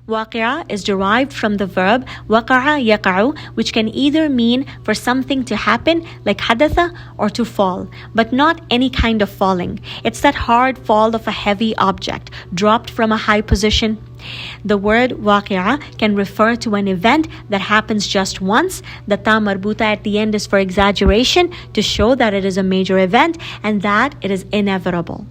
Waqi'ah is derived from the verb waqa'a yaqa'u, which can either mean for something to happen, like hadatha, or to fall, but not any kind of falling. It's that hard fall of a heavy object, dropped from a high position. The word waqi'ah can refer to an event that happens just once. The ta marbuta at the end is for exaggeration, to show that it is a major event and that it is inevitable.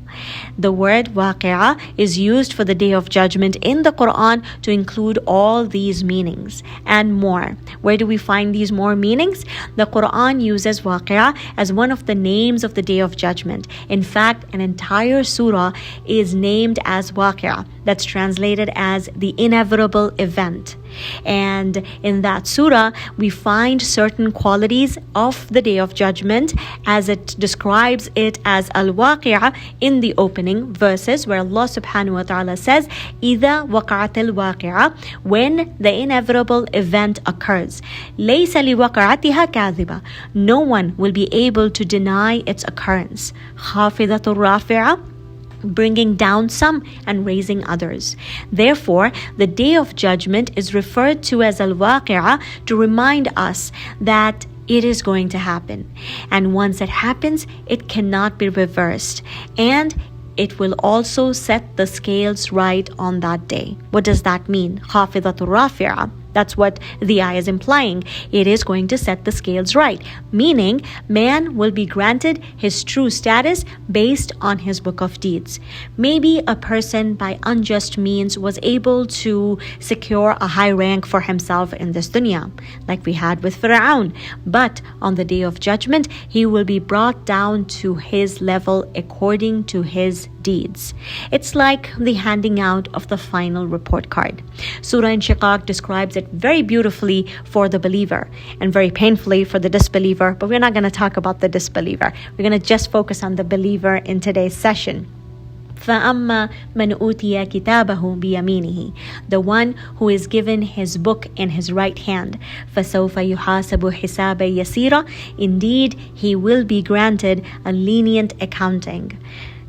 The word waqi'ah is used for the Day of Judgment in the Quran to include all these meanings and more. Where do we find these more meanings? The Quran uses waqi'ah as one of the names of the Day of Judgment. In fact, an entire surah is named as waqi'ah. That's translated as the inevitable event. And in that surah, we find certain qualities of the Day of Judgment as it describes it as al-waqi'ah in the opening verses, where Allah SWT says, إِذَا وَقَعَتِ الْوَاقِعَةِ, when the inevitable event occurs. لَيْسَ لِوَقَعَتِهَا كَاذِبَةٌ, no one will be able to deny its occurrence. خَافِضَةٌ رَافِعَةٌ, bringing down some and raising others. Therefore, the Day of Judgment is referred to as al-waqi'ah to remind us that it is going to happen. And once it happens, it cannot be reversed. And it will also set the scales right on that day. What does that mean? خَافِضَةٌ رَافِعَةٌ. That's what the ayah is implying. It is going to set the scales right, meaning man will be granted his true status based on his book of deeds. Maybe a person by unjust means was able to secure a high rank for himself in this dunya, like we had with Fir'aun. But on the Day of Judgment, he will be brought down to his level according to his deeds. It's like the handing out of the final report card. Surah Inshiqaq describes it very beautifully for the believer and very painfully for the disbeliever, but we're not going to talk about the disbeliever. We're going to just focus on the believer in today's session. فَأَمَّا مَنْ أُوتِيَ كِتَابَهُ بِيَمِينِهِ, the one who is given his book in his right hand. فَسَوْفَ يُحَاسَبُ حِسَابًا يَسِيرًا, indeed he will be granted a lenient accounting.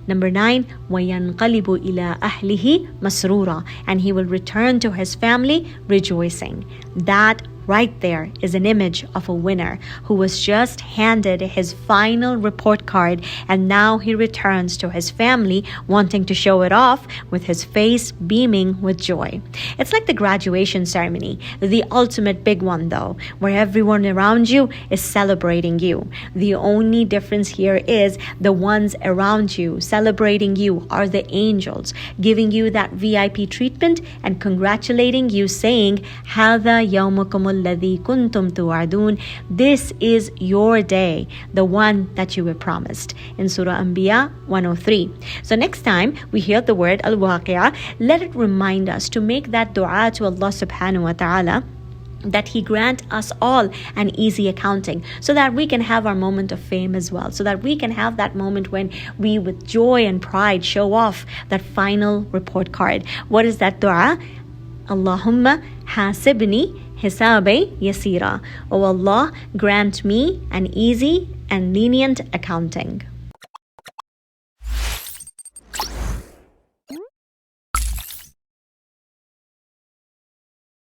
Number 9, وَيَنْقَلِبُ إِلَىٰ أَهْلِهِ مَسْرُورًا, and he will return to his family rejoicing. That right there is an image of a winner who was just handed his final report card, and now he returns to his family wanting to show it off with his face beaming with joy. It's like the graduation ceremony, the ultimate big one though, where everyone around you is celebrating you. The only difference here is the ones around you celebrating you are the angels, giving you that VIP treatment and congratulating you, saying, هَذَا يَوْمُكُمُ الَّذِي كُنْتُمْ تُوعَدُونَ, this is your day, the one that you were promised, in Surah Anbiya 103. So next time we hear the word al-waqi'ah, let it remind us to make that dua to Allah subhanahu wa ta'ala, that He grant us all an easy accounting, so that we can have our moment of fame as well, so that we can have that moment when we with joy and pride show off that final report card. What is that dua? Allahumma hasibni hisaban yasira. Oh Allah, grant me an easy and lenient accounting.